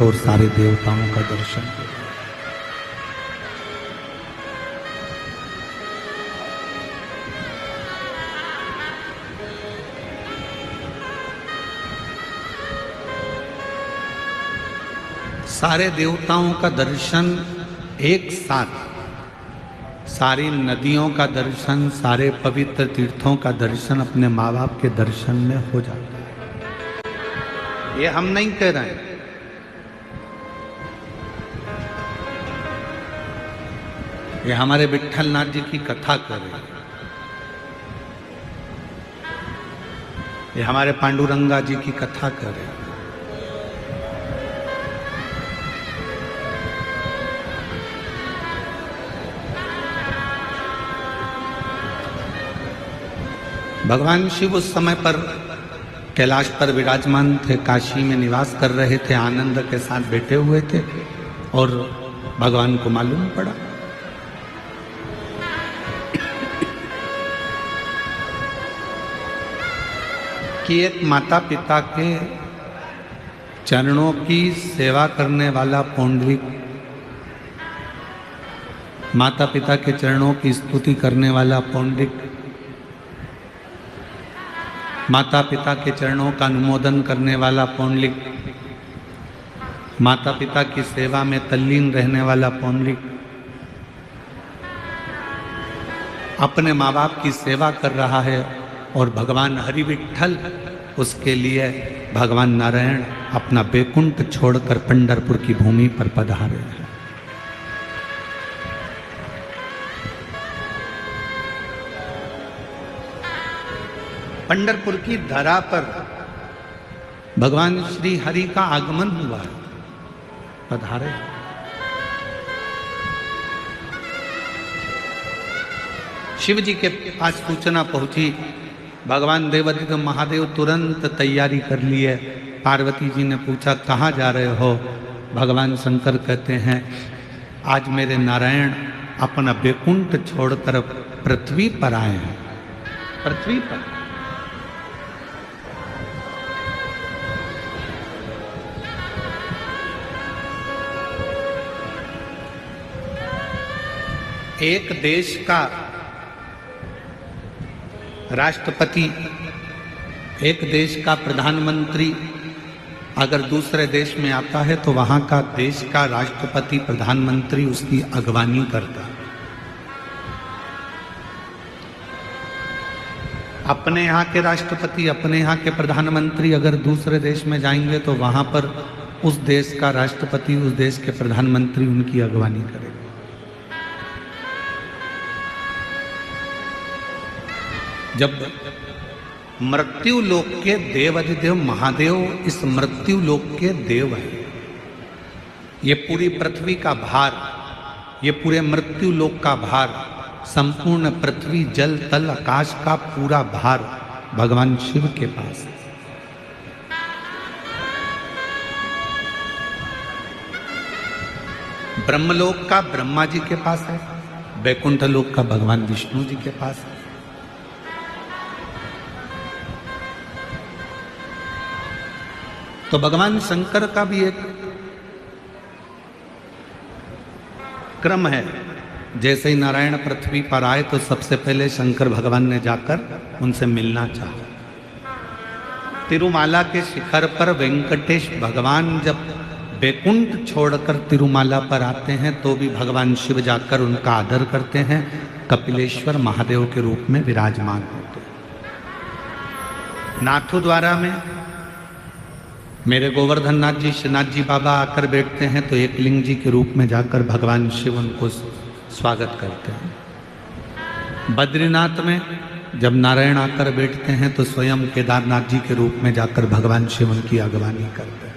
और सारे देवताओं का दर्शन किया। सारे देवताओं का दर्शन एक साथ, सारी नदियों का दर्शन, सारे पवित्र तीर्थों का दर्शन अपने माँ बाप के दर्शन में हो जाता है। ये हम नहीं कह रहे हैं, ये हमारे विट्ठलनाथ जी की कथा कर रहे हैं, ये हमारे पांडुरंगा जी की कथा कर रहे हैं। भगवान शिव उस समय पर कैलाश पर विराजमान थे, काशी में निवास कर रहे थे, आनंद के साथ बैठे हुए थे और भगवान को मालूम पड़ा कि एक माता पिता के चरणों की सेवा करने वाला पौंडरिक, माता पिता के चरणों की स्तुति करने वाला पौंडरिक, माता पिता के चरणों का अनुमोदन करने वाला पौंडरिक, माता पिता की सेवा में तल्लीन रहने वाला पौंडरिक अपने माँ बाप की सेवा कर रहा है और भगवान हरि विट्ठल उसके लिए भगवान नारायण अपना बैकुंठ छोड़कर पंढरपुर की भूमि पर पधारे हैं। पंढरपुर की धरा पर भगवान श्री हरि का आगमन हुआ है, पधारे। शिव जी के पास सूचना पहुंची, भगवान देवादिदेव महादेव तुरंत तैयारी कर लिए। पार्वती जी ने पूछा कहाँ जा रहे हो? भगवान शंकर कहते हैं आज मेरे नारायण अपना बैकुंठ छोड़कर पृथ्वी पर आए हैं। पृथ्वी पर एक देश का राष्ट्रपति, एक देश का प्रधानमंत्री अगर दूसरे देश में आता है तो वहां का देश का राष्ट्रपति प्रधानमंत्री उसकी अगवानी करता है। अपने यहाँ के राष्ट्रपति, अपने यहाँ के प्रधानमंत्री अगर दूसरे देश में जाएंगे तो वहां पर उस देश का राष्ट्रपति, उस देश के प्रधानमंत्री उनकी अगवानी करेगा। जब मृत्यु लोक के देवादिदेव महादेव इस मृत्यु लोक के देव हैं, ये पूरी पृथ्वी का भार, ये पूरे मृत्यु लोक का भार, संपूर्ण पृथ्वी जल तल आकाश का पूरा भार भगवान शिव के पास है। ब्रह्मलोक का ब्रह्मा जी के पास है, बैकुंठ लोक का भगवान विष्णु जी के पास है। तो भगवान शंकर का भी एक क्रम है। जैसे ही नारायण पृथ्वी पर आए तो सबसे पहले शंकर भगवान ने जाकर उनसे मिलना चाहा। तिरुमाला के शिखर पर वेंकटेश भगवान जब बैकुंठ छोड़कर तिरुमाला पर आते हैं तो भी भगवान शिव जाकर उनका आदर करते हैं, कपिलेश्वर महादेव के रूप में विराजमान होते हैं। नाथद्वारा में मेरे गोवर्धन नाथ जी, श्रीनाथ जी बाबा आकर बैठते हैं तो एक लिंग जी के रूप में जाकर भगवान शिव उनको स्वागत करते हैं। बद्रीनाथ में जब नारायण आकर बैठते हैं तो स्वयं केदारनाथ जी के रूप में जाकर भगवान शिव उनकी अगवानी करते हैं।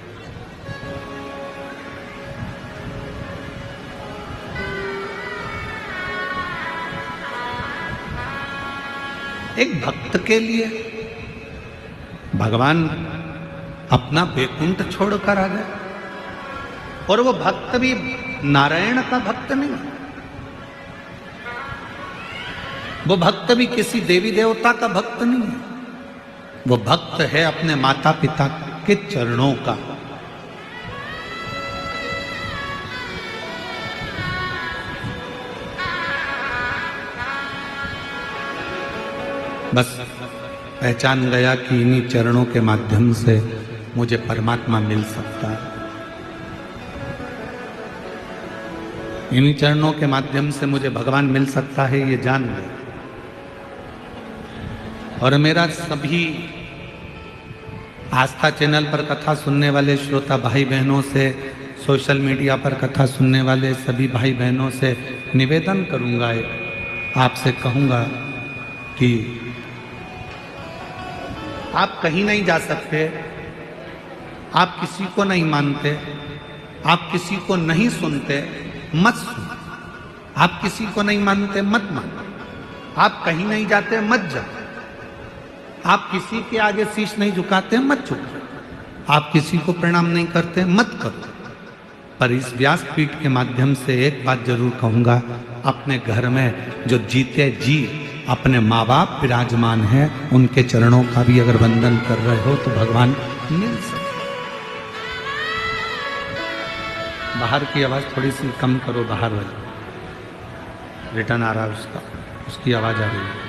एक भक्त के लिए भगवान अपना बैकुंठ छोड़कर आ गए और वो भक्त भी नारायण का भक्त नहीं, वो भक्त भी किसी देवी देवता का भक्त नहीं है, वो भक्त है अपने माता पिता के चरणों का। बस पहचान गया कि इन्हीं चरणों के माध्यम से मुझे परमात्मा मिल सकता है। इन्हीं चरणों के माध्यम से मुझे भगवान मिल सकता है, ये जान गया। और मेरा सभी आस्था चैनल पर कथा सुनने वाले श्रोता भाई बहनों से, सोशल मीडिया पर कथा सुनने वाले सभी भाई बहनों से निवेदन करूंगा, आपसे कहूंगा कि आप कहीं नहीं जा सकते, आप किसी को नहीं मानते, आप किसी को नहीं सुनते, मत सुनो। आप किसी को नहीं मानते, मत मानो। आप कहीं नहीं जाते, मत जाओ। आप किसी के आगे शीश नहीं झुकाते, मत झुकाओ। आप किसी को प्रणाम नहीं करते, मत करो। पर इस व्यासपीठ के माध्यम से एक बात जरूर कहूंगा, अपने घर में जो जीते जी अपने माँ बाप विराजमान हैं, उनके चरणों का भी अगर वंदन कर रहे हो तो भगवान मिल सकते। बाहर की आवाज थोड़ी सी कम करो, बाहर वाली रिटर्न आ रहा है उसका, उसकी आवाज आ रही है।